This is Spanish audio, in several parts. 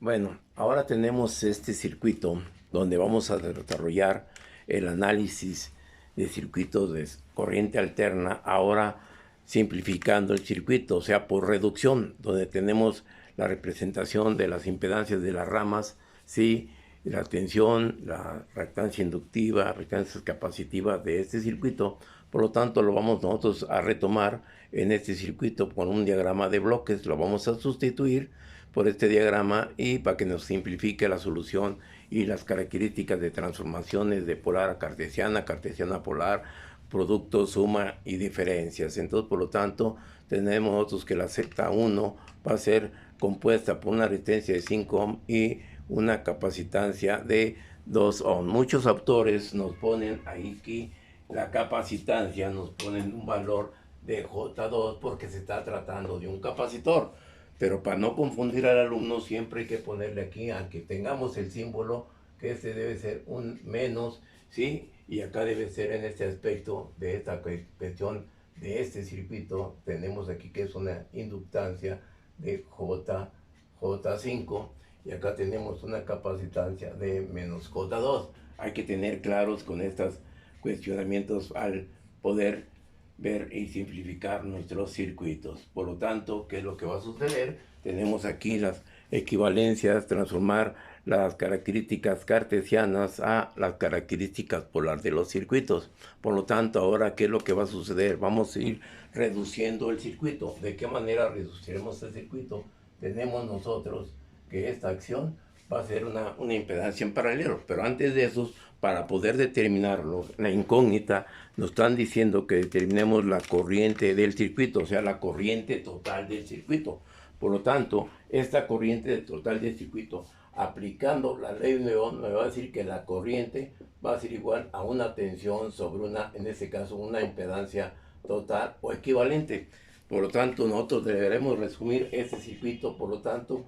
Bueno, ahora tenemos este circuito donde vamos a desarrollar el análisis de circuitos de corriente alterna, ahora simplificando el circuito, o sea, por reducción, donde tenemos la representación de las impedancias de las ramas, ¿sí? La tensión, la reactancia inductiva, reactancia capacitiva de este circuito. Por lo tanto, lo vamos nosotros a retomar en este circuito con un diagrama de bloques, lo vamos a sustituir por este diagrama y para que nos simplifique la solución y las características de transformaciones de polar a cartesiana, cartesiana a polar, producto, suma y diferencias. Entonces, por lo tanto, tenemos nosotros que la Z1 va a ser compuesta por una resistencia de 5 ohm y una capacitancia de 2 ohm. Muchos autores nos ponen aquí la capacitancia, nos ponen un valor de J2 porque se está tratando de un capacitor. Pero para no confundir al alumno siempre hay que ponerle aquí, aunque tengamos el símbolo, que este debe ser un menos, ¿sí? Y acá debe ser en este aspecto de esta cuestión de este circuito, tenemos aquí que es una inductancia de J5 y acá tenemos una capacitancia de menos J2. Hay que tener claros con estos cuestionamientos al poder ver y simplificar nuestros circuitos. Por lo tanto, ¿qué es lo que va a suceder? Tenemos aquí las equivalencias, transformar las características cartesianas a las características polar de los circuitos. Por lo tanto, ahora, ¿qué es lo que va a suceder? Vamos a ir reduciendo el circuito. ¿De qué manera reduciremos el circuito? Tenemos nosotros que esta acción va a ser una impedancia en paralelo, pero antes de eso, para poder determinarlo, la incógnita, nos están diciendo que determinemos la corriente del circuito, o sea, la corriente total del circuito. Por lo tanto, esta corriente total del circuito, aplicando la ley de Ohm, me va a decir que la corriente va a ser igual a una tensión sobre una, en este caso, una impedancia total o equivalente. Por lo tanto, nosotros deberemos resumir este circuito, por lo tanto,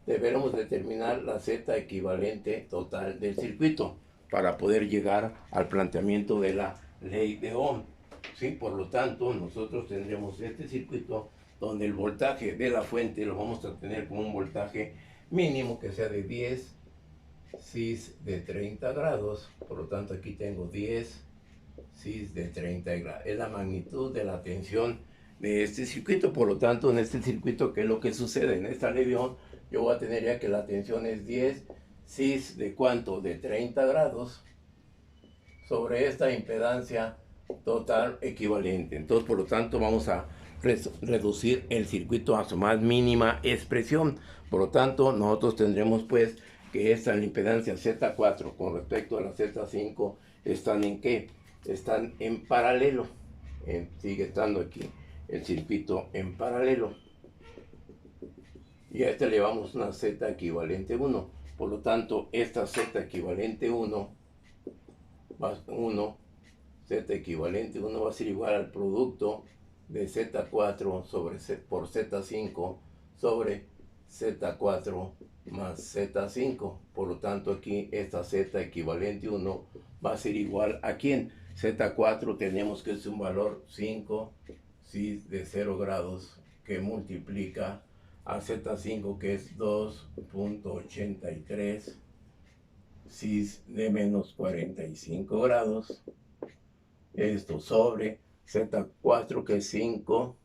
deberemos determinar la Z equivalente total del circuito para poder llegar al planteamiento de la ley de Ohm. ¿Sí? Por lo tanto, nosotros tendremos este circuito donde el voltaje de la fuente lo vamos a tener como un voltaje mínimo que sea de 10 cis de 30 grados. Por lo tanto, aquí tengo 10 cis de 30 grados. Es la magnitud de la tensión de este circuito. Por lo tanto, en este circuito, ¿qué es lo que sucede? En esta ley de Ohm, yo voy a tener ya que la tensión es 10 cis de ¿cuánto? De 30 grados sobre esta impedancia total equivalente. Entonces, por lo tanto, vamos a reducir el circuito a su más mínima expresión. Por lo tanto, nosotros tendremos pues que esta impedancia Z4 con respecto a la Z5 están en ¿qué? Están en paralelo. Sigue estando aquí el circuito en paralelo. Y a este le llevamos una Z equivalente 1. Por lo tanto, esta Z equivalente 1 Z equivalente 1 va a ser igual al producto de Z4 por Z5 sobre Z4 más Z5. Por lo tanto, aquí esta Z equivalente 1 va a ser igual a ¿quién? Z4 tenemos que es un valor 5 cis de 0 grados que multiplica a Z5 que es 2.83 cis de menos 45 grados. Esto sobre Z4 que es 5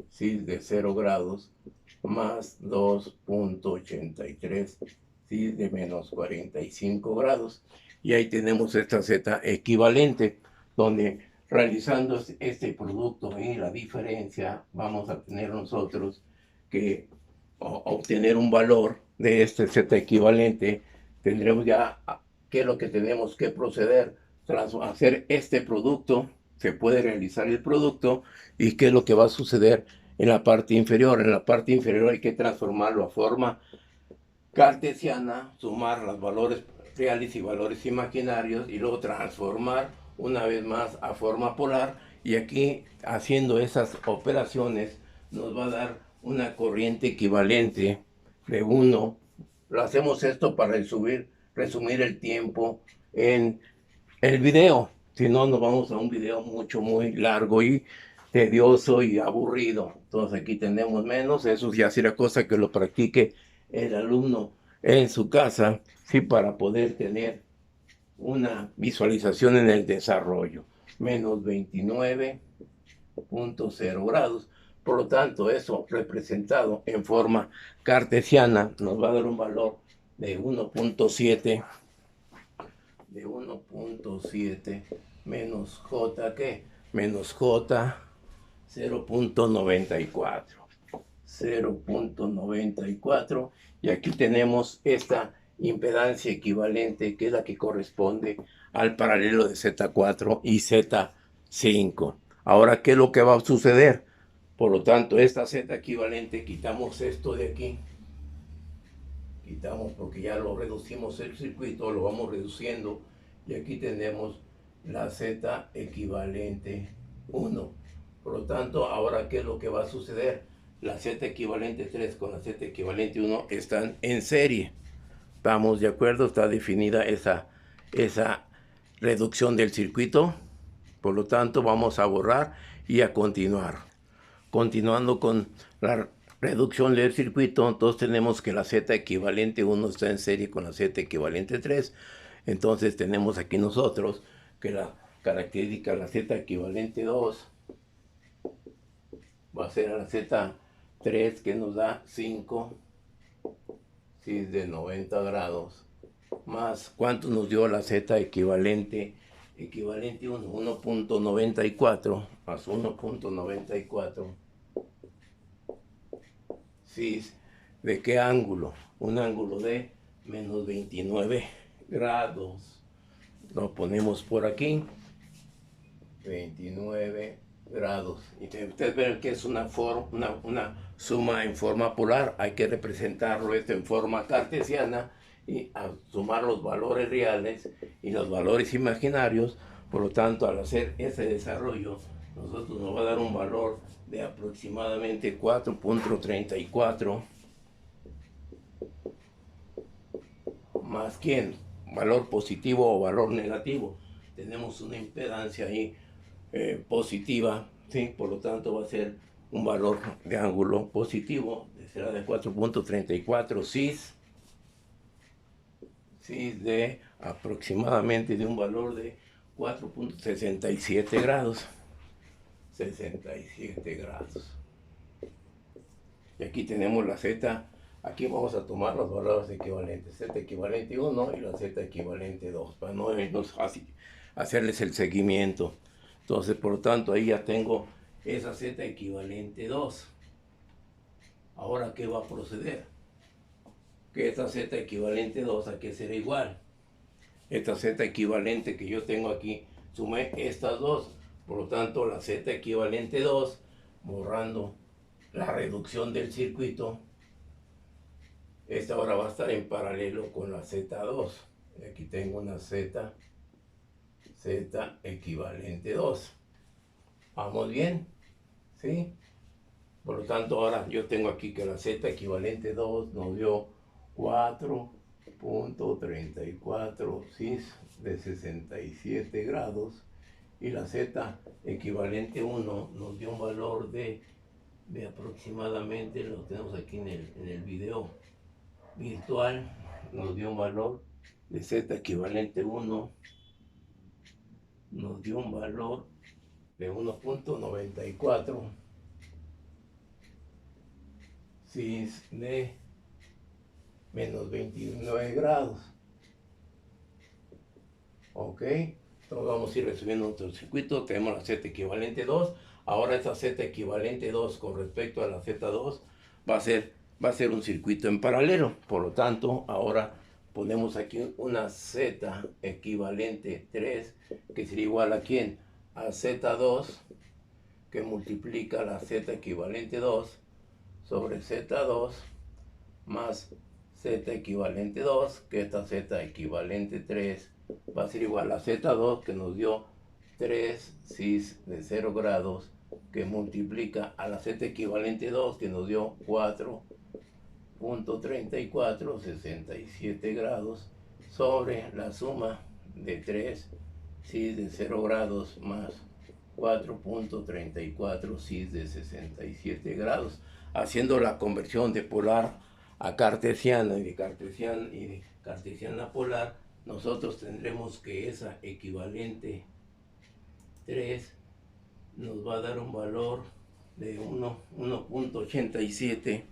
cis de 0 grados más 2.83 cis de menos 45 grados. Y ahí tenemos esta Z equivalente, donde realizando este producto y la diferencia, vamos a tener nosotros que obtener un valor de este Z equivalente. Tendremos ya qué es lo que tenemos que proceder tras hacer este producto. Se puede realizar el producto y qué es lo que va a suceder en la parte inferior. En la parte inferior hay que transformarlo a forma cartesiana, sumar los valores reales y valores imaginarios y luego transformar una vez más a forma polar, y aquí haciendo esas operaciones nos va a dar una corriente equivalente de 1. Lo hacemos esto para resumir el tiempo en el video, si no nos vamos a un video muy largo y tedioso y aburrido. Entonces aquí tenemos menos, eso ya será cosa que lo practique el alumno en su casa, sí, para poder tener una visualización en el desarrollo. Menos 29.0 grados. Por lo tanto, eso representado en forma cartesiana nos va a dar un valor de 1.7 menos J, ¿qué? Menos J 0.94. 0.94, y aquí tenemos esta impedancia equivalente, que es la que corresponde al paralelo de Z4 y Z5. Ahora, ¿qué es lo que va a suceder? Por lo tanto, esta Z equivalente, quitamos esto de aquí, quitamos porque ya lo reducimos el circuito, lo vamos reduciendo, y aquí tenemos la Z equivalente 1. Por lo tanto, ahora, ¿qué es lo que va a suceder? La Z equivalente 3 con la Z equivalente 1 están en serie. ¿Estamos de acuerdo? Está definida esa reducción del circuito. Por lo tanto, vamos a borrar y a continuar. Continuando con la reducción del circuito, entonces tenemos que la Z equivalente 1 está en serie con la Z equivalente 3. Entonces tenemos aquí nosotros que la característica de la Z equivalente 2 va a ser a la Z3, que nos da 5, si es de 90 grados, más ¿cuánto nos dio la Z equivalente 1? 1.94 más 1.94, si ¿de qué ángulo? Un ángulo de menos 29 grados. Lo ponemos por aquí, 29 grados. Y ustedes ven que es una suma en forma polar. Hay que representarlo esto en forma cartesiana y a sumar los valores reales y los valores imaginarios. Por lo tanto, al hacer ese desarrollo, nosotros nos va a dar un valor de aproximadamente 4.34 más ¿quién? Valor positivo o valor negativo. Tenemos una impedancia ahí positiva, ¿sí? Por lo tanto va a ser un valor de ángulo positivo, será de 4.34 cis de aproximadamente de un valor de 4.67 grados. 67 grados. Y aquí tenemos la Z. Aquí vamos a tomar los valores equivalentes, Z equivalente 1 y la Z equivalente 2, para no hacerles el seguimiento. Entonces, por lo tanto, ahí ya tengo esa Z equivalente 2. Ahora, ¿qué va a proceder? Que esta Z equivalente 2, ¿a qué será igual? Esta Z equivalente que yo tengo aquí, sumé estas dos. Por lo tanto, la Z equivalente 2, borrando la reducción del circuito, esta ahora va a estar en paralelo con la Z2. Y aquí tengo una Z equivalente 2. ¿Vamos bien? ¿Sí? Por lo tanto, ahora yo tengo aquí que la Z equivalente 2 nos dio 4.34 cis de 67 grados. Y la Z equivalente 1 nos dio un valor de aproximadamente, lo tenemos aquí en el video virtual, nos dio un valor de Z equivalente 1, nos dio un valor de 1.94 cis de menos 29 grados. Ok, entonces vamos a ir resumiendo nuestro circuito. Tenemos la Z equivalente 2. Ahora esta Z equivalente 2 con respecto a la Z2 va a ser un circuito en paralelo. Por lo tanto, ahora ponemos aquí una Z equivalente 3, que sería igual a ¿quién? A Z2, que multiplica la Z equivalente 2 sobre Z2 más Z equivalente 2, que esta Z equivalente 3 va a ser igual a Z2, que nos dio 3 cis de 0 grados, que multiplica a la Z equivalente 2, que nos dio 4.34, 67 grados, sobre la suma de 3 cis de 0 grados más 4.34 cis de 67 grados, haciendo la conversión de polar a cartesiana y de cartesiana polar, nosotros tendremos que esa equivalente 3 nos va a dar un valor de 1.87.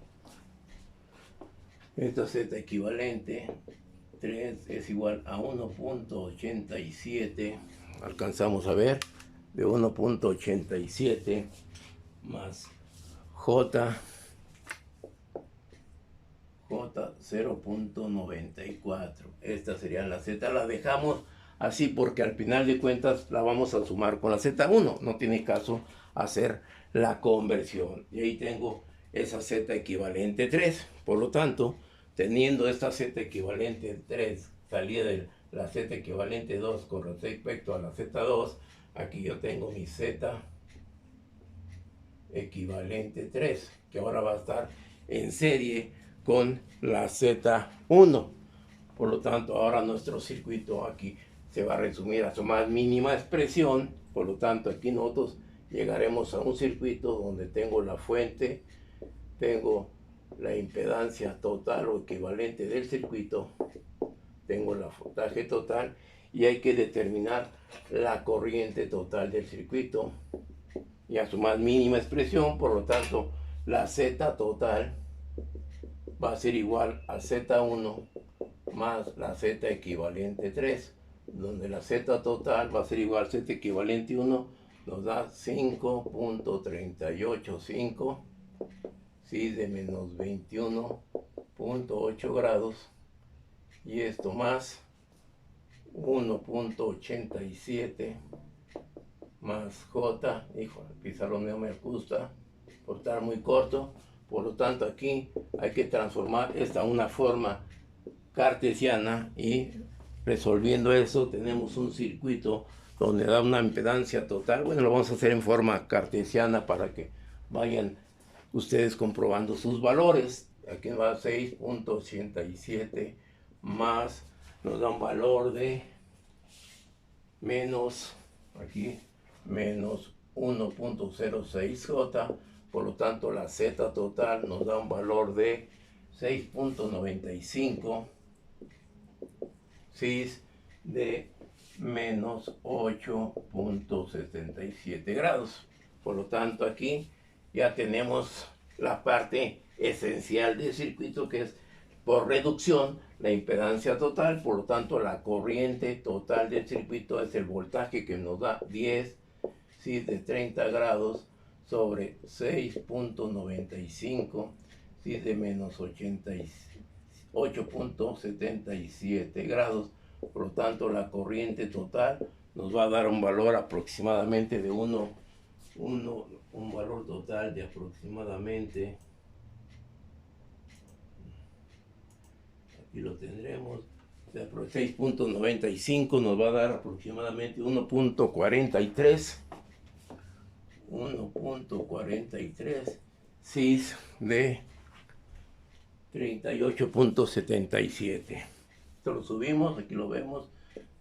Esta z equivalente 3 es igual a 1.87. Alcanzamos a ver, de 1.87 más J 0.94. Esta sería la Z. La dejamos así porque al final de cuentas la vamos a sumar con la Z1. No tiene caso hacer la conversión. Y ahí tengo esa Z equivalente 3. Por lo tanto, teniendo esta Z equivalente 3 salida de la Z equivalente 2 con respecto a la Z2, aquí yo tengo mi Z equivalente 3, que ahora va a estar en serie con la Z1. Por lo tanto, ahora nuestro circuito aquí se va a resumir a su más mínima expresión. Por lo tanto, aquí nosotros llegaremos a un circuito donde tengo la fuente, tengo la impedancia total o equivalente del circuito, tengo el voltaje total y hay que determinar la corriente total del circuito y a su más mínima expresión. Por lo tanto, la Z total va a ser igual a Z1 más la Z equivalente 3, donde la Z total va a ser igual a Z equivalente 1, nos da 5.385, sí, de menos 21.8 grados, y esto más 1.87 más J, hijo, el pizarrón no me gusta por estar muy corto. Por lo tanto, aquí hay que transformar esta a una forma cartesiana, y resolviendo eso tenemos un circuito donde da una impedancia total. Bueno, lo vamos a hacer en forma cartesiana para que vayan ustedes comprobando sus valores. Aquí va 6.87 más, nos da un valor de menos, aquí, menos 1.06J. Por lo tanto, la Z total nos da un valor de 6.95, sí, de menos 8.77 grados. Por lo tanto, aquí ya tenemos la parte esencial del circuito, que es por reducción la impedancia total. Por lo tanto, la corriente total del circuito es el voltaje que nos da 10, sí, de 30 grados sobre 6.95, sí, de menos 8.77 grados. Por lo tanto, la corriente total nos va a dar un valor aproximadamente de un valor total de aproximadamente, aquí lo tendremos, 6.95 nos va a dar aproximadamente 1.43, cis de 38.77. Esto lo subimos, aquí lo vemos,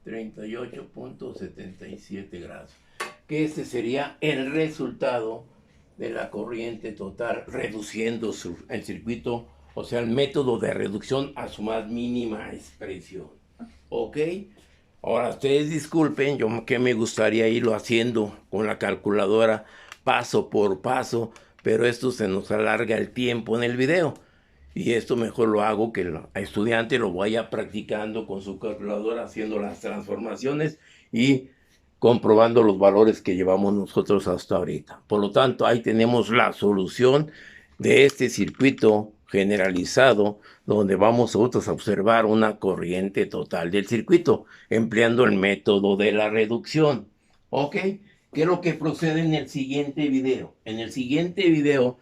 38.77 grados. Que este sería el resultado de la corriente total reduciendo el circuito, o sea, el método de reducción a su más mínima expresión. ¿Ok? Ahora, ustedes disculpen, yo que me gustaría irlo haciendo con la calculadora paso por paso, pero esto se nos alarga el tiempo en el video. Y esto mejor lo hago que el estudiante lo vaya practicando con su calculadora, haciendo las transformaciones y comprobando los valores que llevamos nosotros hasta ahorita. Por lo tanto, ahí tenemos la solución de este circuito generalizado, donde vamos nosotros a observar una corriente total del circuito, empleando el método de la reducción. ¿Ok? ¿Qué es lo que procede en el siguiente video? En el siguiente video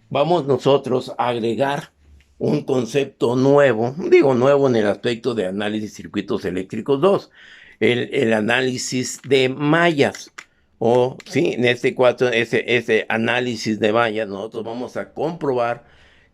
vamos nosotros a agregar un concepto nuevo, digo nuevo en el aspecto de análisis de circuitos eléctricos 2, el análisis de mallas, o sí, en ese análisis de mallas nosotros vamos a comprobar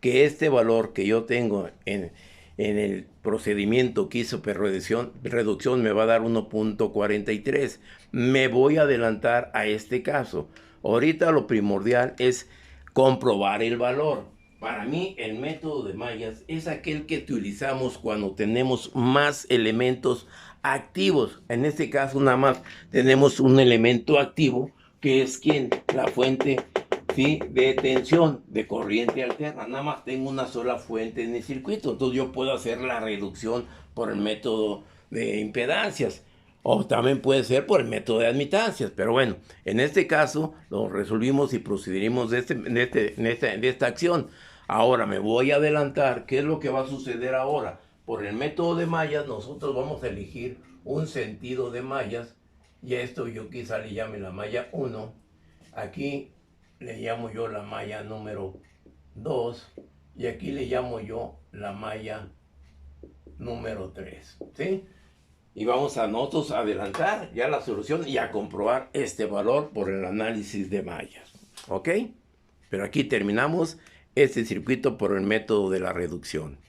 que este valor que yo tengo en el procedimiento que hizo reducción me va a dar 1.43. Me voy a adelantar a este caso. Ahorita lo primordial es comprobar el valor. Para mí, el método de mallas es aquel que utilizamos cuando tenemos más elementos activos. En este caso, nada más tenemos un elemento activo, que es ¿quién? La fuente, ¿sí?, de tensión, de corriente alterna. Nada más tengo una sola fuente en el circuito. Entonces yo puedo hacer la reducción por el método de impedancias. O también puede ser por el método de admitancias. Pero bueno, en este caso lo resolvimos y procederimos de esta acción. Ahora me voy a adelantar. ¿Qué es lo que va a suceder ahora? Por el método de mallas nosotros vamos a elegir un sentido de mallas. Y a esto yo quizá le llame la malla 1. Aquí le llamo yo la malla número 2. Y aquí le llamo yo la malla número 3. ¿Sí? Y vamos a nosotros adelantar ya la solución y a comprobar este valor por el análisis de mallas. ¿Ok? Pero aquí terminamos este circuito por el método de la reducción.